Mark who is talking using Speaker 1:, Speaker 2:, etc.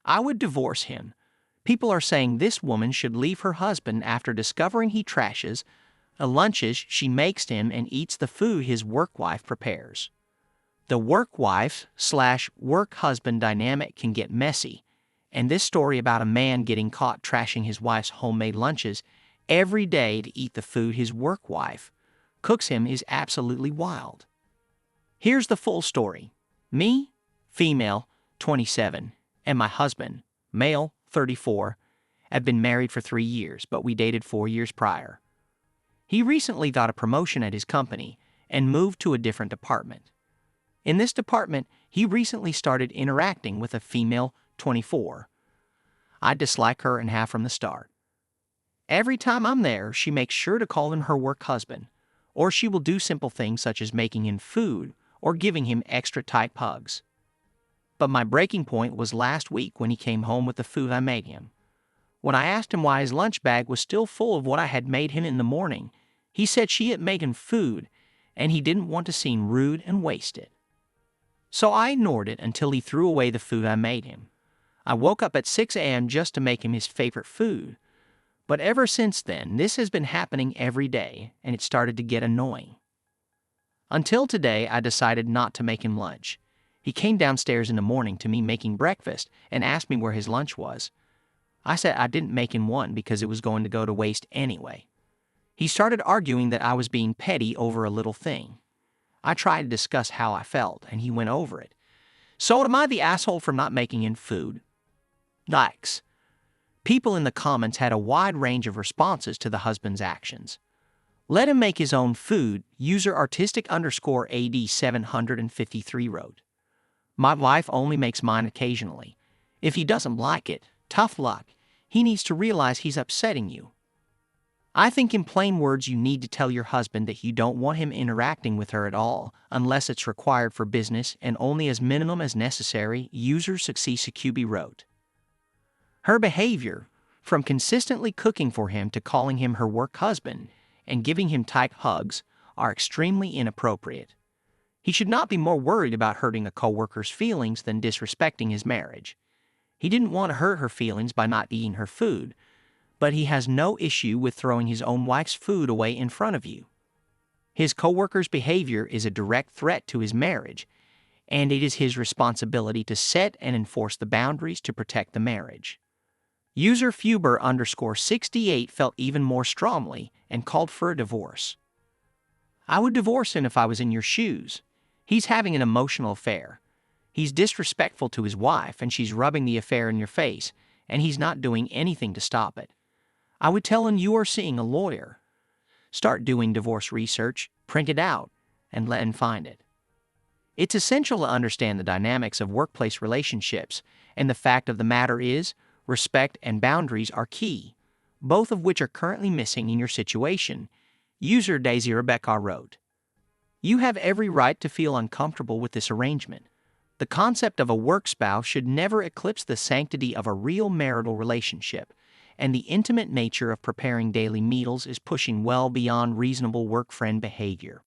Speaker 1: I would divorce him. People are saying this woman should leave her husband after discovering he trashes the lunches she makes him and eats the food his work wife prepares. The work wife/work husband dynamic can get messy, and this story about a man getting caught trashing his wife's homemade lunches every day to eat the food his work wife cooks him is absolutely wild. Here's the full story. Me, female, 27, and my husband, male, 34, have been married for 3 years, but we dated 4 years prior. He recently got a promotion at his company and moved to a different department. In this department, he recently started interacting with a female, 24. I dislike her and have from the start. Every time I'm there, she makes sure to call him her work husband, or she will do simple things such as making him food or giving him extra tight hugs. But my breaking point was last week when he came home with the food I made him. When I asked him why his lunch bag was still full of what I had made him in the morning, he said she had made him food and he didn't want to seem rude and waste it. So I ignored it until he threw away the food I made him. I woke up at 6 a.m. just to make him his favorite food. But ever since then, this has been happening every day, and it started to get annoying. Until today, I decided not to make him lunch. He came downstairs in the morning to me making breakfast and asked me where his lunch was. I said I didn't make him one because it was going to go to waste anyway. He started arguing that I was being petty over a little thing. I tried to discuss how I felt, and he went over it. So am I the asshole for not making him food? Yikes. People in the comments had a wide range of responses to the husband's actions. Let him make his own food, user artistic_AD753 wrote. My wife only makes mine occasionally. If he doesn't like it, tough luck. He needs to realize he's upsetting you. I think in plain words you need to tell your husband that you don't want him interacting with her at all, unless it's required for business and only as minimum as necessary, user SuccySuccubi wrote. Her behavior, from consistently cooking for him to calling him her work husband and giving him tight hugs, are extremely inappropriate. He should not be more worried about hurting a coworker's feelings than disrespecting his marriage. He didn't want to hurt her feelings by not eating her food, but he has no issue with throwing his own wife's food away in front of you. His coworker's behavior is a direct threat to his marriage, and it is his responsibility to set and enforce the boundaries to protect the marriage. User Fuber_68 felt even more strongly and called for a divorce. I would divorce him if I was in your shoes. He's having an emotional affair. He's disrespectful to his wife and she's rubbing the affair in your face, and he's not doing anything to stop it. I would tell him you are seeing a lawyer. Start doing divorce research, print it out, and let him find it. It's essential to understand the dynamics of workplace relationships, and the fact of the matter is, respect and boundaries are key, both of which are currently missing in your situation, user DaisyRebeccaa wrote. You have every right to feel uncomfortable with this arrangement. The concept of a work spouse should never eclipse the sanctity of a real marital relationship, and the intimate nature of preparing daily meals is pushing well beyond reasonable work friend behavior.